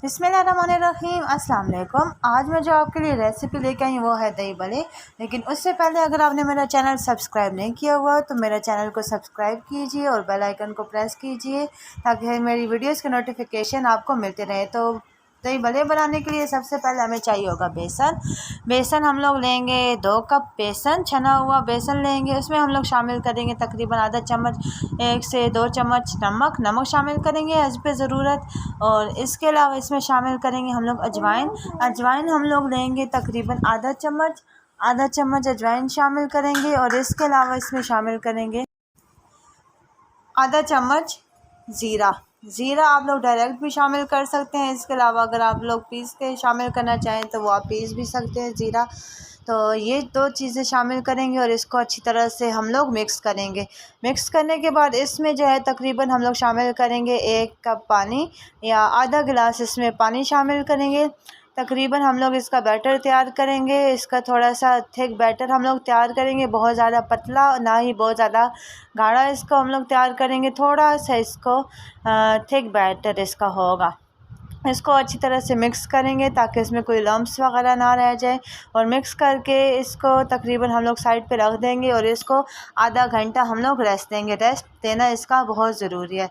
बिस्मिल्लाहिर्रहमानिर्रहीम। अस्सलाम वालेकुम। आज मैं जो आपके लिए रेसिपी लेके आई वो है दही बड़े। लेकिन उससे पहले अगर आपने मेरा चैनल सब्सक्राइब नहीं किया हुआ तो मेरा चैनल को सब्सक्राइब कीजिए और बेल आइकन को प्रेस कीजिए ताकि मेरी वीडियोस के नोटिफिकेशन आपको मिलते रहे। तो दही बड़े बनाने के लिए सबसे पहले हमें चाहिए होगा बेसन हम लोग लेंगे 2 कप बेसन, छना हुआ बेसन लेंगे। उसमें हम लोग शामिल करेंगे तकरीबन आधा चम्मच 1 से 2 चम्मच नमक शामिल करेंगे हस्ब ज़रूरत। और इसके अलावा इसमें शामिल करेंगे हम लोग अजवाइन हम लोग लेंगे तकरीबन आधा चम्मच अजवाइन शामिल करेंगे। और इसके अलावा इसमें शामिल करेंगे आधा चम्मच ज़ीरा आप लोग डायरेक्ट भी शामिल कर सकते हैं। इसके अलावा अगर आप लोग पीस के शामिल करना चाहें तो वो आप पीस भी सकते हैं ज़ीरा। तो ये 2 चीज़ें शामिल करेंगे और इसको अच्छी तरह से हम लोग मिक्स करेंगे। मिक्स करने के बाद इसमें जो है तकरीबन हम लोग शामिल करेंगे 1 कप पानी या आधा गिलास इसमें पानी शामिल करेंगे। तकरीबन हम लोग इसका बैटर तैयार करेंगे। इसका थोड़ा सा थिक बैटर हम लोग तैयार करेंगे, बहुत ज़्यादा पतला ना ही बहुत ज़्यादा गाढ़ा इसको हम लोग तैयार करेंगे। थोड़ा सा इसको थिक बैटर इसका होगा। इसको अच्छी तरह से मिक्स करेंगे ताकि इसमें कोई लम्प्स वगैरह ना रह जाए। और मिक्स करके इसको तकरीबन हम लोग साइड पे रख देंगे और इसको आधा घंटा हम लोग रेस्ट देंगे। रेस्ट देना इसका बहुत ज़रूरी है।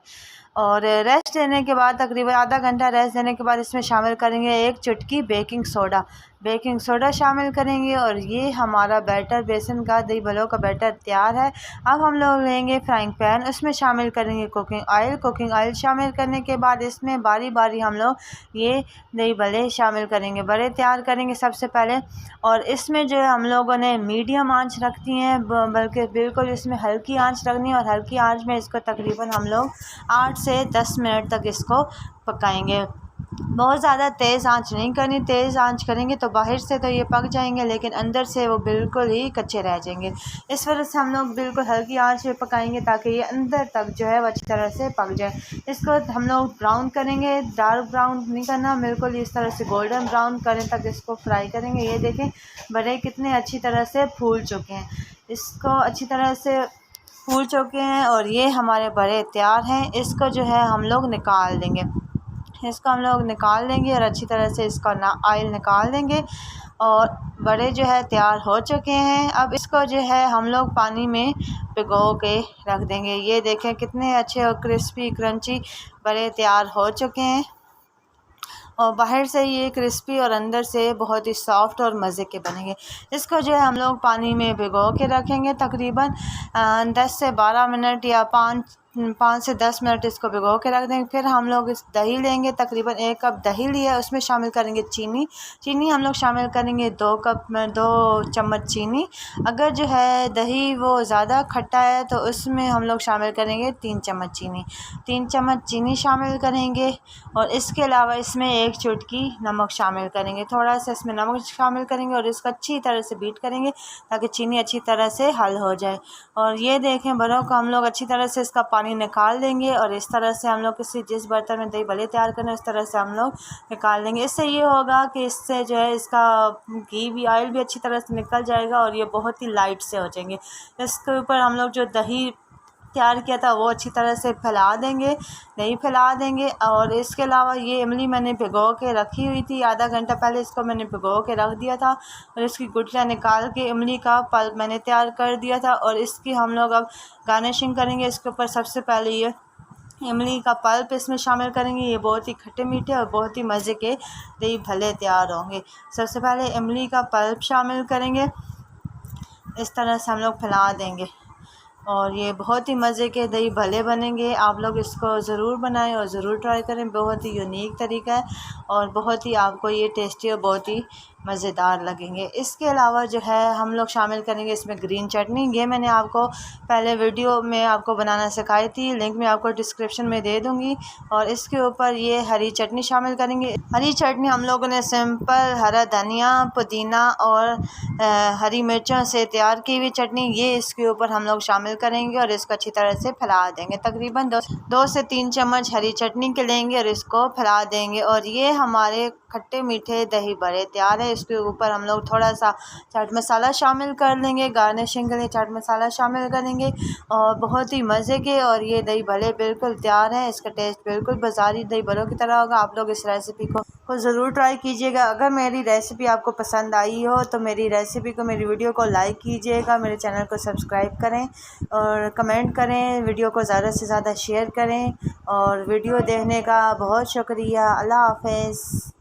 और रेस्ट देने के बाद तकरीबन आधा घंटा रेस्ट देने के बाद इसमें शामिल करेंगे 1 चुटकी बेकिंग सोडा शामिल करेंगे। और ये हमारा बैटर बेसन का दही भल्लों का बैटर तैयार है। अब हम लोग लेंगे फ्राइंग पैन, उसमें शामिल करेंगे कुकिंग ऑयल शामिल करने के बाद इसमें बारी बारी हम लोग ये दही भल्ले शामिल करेंगे, बड़े तैयार करेंगे सबसे पहले। और इसमें जो है हम लोगों ने मीडियम आंच रखती है, बल्कि बिल्कुल इसमें हल्की आंच रखनी है। और हल्की आंच में इसको तकरीबन हम लोग 8 से 10 मिनट तक इसको पकाएंगे। बहुत ज़्यादा तेज़ आंच नहीं करनी, तेज़ आंच करेंगे तो बाहर से तो ये पक जाएंगे लेकिन अंदर से वो बिल्कुल ही कच्चे रह जाएंगे। इस वजह से हम लोग बिल्कुल हल्की आंच पे पकाएंगे ताकि ये अंदर तक जो है वो अच्छी तरह से पक जाए। इसको हम लोग ब्राउन करेंगे, डार्क ब्राउन नहीं करना, बिल्कुल इस तरह से गोल्डन ब्राउन करें तक इसको फ्राई करेंगे। ये देखें बड़े कितने अच्छी तरह से फूल चुके हैं, इसको अच्छी तरह से फूल चुके हैं और ये हमारे बड़े तैयार हैं। इसको जो है हम लोग निकाल देंगे, और अच्छी तरह से इसका ऑयल निकाल देंगे। और बड़े जो है तैयार हो चुके हैं। अब इसको जो है हम लोग पानी में भिगो के रख देंगे। ये देखें कितने अच्छे और क्रिस्पी क्रंची बड़े तैयार हो चुके हैं और बाहर से ये क्रिस्पी और अंदर से बहुत ही सॉफ्ट और मज़े के बनेंगे। इसको जो है हम लोग पानी में भिगो के रखेंगे तकरीबन 10 से 12 मिनट या 5 से 10 मिनट इसको भिगो के रख देंगे। फिर हम लोग इस दही लेंगे, तकरीबन 1 कप दही लिया, उसमें शामिल करेंगे चीनी हम लोग शामिल करेंगे 2 चम्मच चीनी। अगर जो है दही वो ज़्यादा खट्टा है तो उसमें हम लोग शामिल करेंगे 3 चम्मच चीनी शामिल करेंगे। और इसके अलावा इसमें 1 चुटकी नमक शामिल करेंगे, थोड़ा सा इसमें नमक शामिल करेंगे और इसको अच्छी तरह से बीट करेंगे ताकि चीनी अच्छी तरह से हल हो जाए। और ये देखें बड़ों को हम लोग अच्छी तरह से इसका पानी निकाल देंगे और इस तरह से हम लोग जिस बर्तन में दही भल्ले तैयार करना है उस तरह से हम लोग निकाल देंगे। इससे ये होगा कि इससे जो है इसका घी भी ऑयल भी अच्छी तरह से निकल जाएगा और ये बहुत ही लाइट से हो जाएंगे। इसके ऊपर हम लोग जो दही तैयार किया था वो अच्छी तरह से फैला देंगे। और इसके अलावा ये इमली मैंने भिगो के रखी हुई थी, आधा घंटा पहले इसको मैंने भिगो के रख दिया था और इसकी गुठलियाँ निकाल के इमली का पल्प मैंने तैयार कर दिया था। और इसकी हम लोग अब गार्निशिंग करेंगे। इसके ऊपर सबसे पहले ये इमली का पल्प इसमें शामिल करेंगे। ये बहुत ही खट्टे मीठे और बहुत ही मज़े के दही भल्ले तैयार होंगे। सबसे पहले इमली का पल्प शामिल करेंगे, इस तरह से हम लोग फैला देंगे और ये बहुत ही मज़े के दही भल्ले बनेंगे। आप लोग इसको ज़रूर बनाएं और ज़रूर ट्राई करें, बहुत ही यूनिक तरीका है और बहुत ही आपको ये टेस्टी और बहुत ही मज़ेदार लगेंगे। इसके अलावा जो है हम लोग शामिल करेंगे इसमें ग्रीन चटनी। ये मैंने आपको पहले वीडियो में आपको बनाना सिखाई थी, लिंक मैं आपको डिस्क्रिप्शन में दे दूँगी। और इसके ऊपर ये हरी चटनी शामिल करेंगे। हरी चटनी हम लोगों ने सिंपल हरा धनिया, पुदीना और हरी मिर्चों से तैयार की हुई चटनी, ये इसके ऊपर हम लोग शामिल करेंगे और इसको अच्छी तरह से फैला देंगे। तकरीबन 2 से 3 चम्मच हरी चटनी के लेंगे और इसको फैला देंगे। और ये हमारे खट्टे मीठे दही बड़े तैयार है। इसके ऊपर हम लोग थोड़ा सा चाट मसाला शामिल कर लेंगे, गार्निशिंग के लिए चाट मसाला शामिल करेंगे और बहुत ही मज़े के। और ये दही भल्ले बिल्कुल तैयार हैं। इसका टेस्ट बिल्कुल बाज़ारी दही भल्लों की तरह होगा। आप लोग इस रेसिपी को ज़रूर ट्राई कीजिएगा। अगर मेरी रेसिपी आपको पसंद आई हो तो मेरी रेसिपी को, मेरी वीडियो को लाइक कीजिएगा, मेरे चैनल को सब्सक्राइब करें और कमेंट करें, वीडियो को ज़्यादा से ज़्यादा शेयर करें। और वीडियो देखने का बहुत शुक्रिया। अल्लाह हाफ़िज़।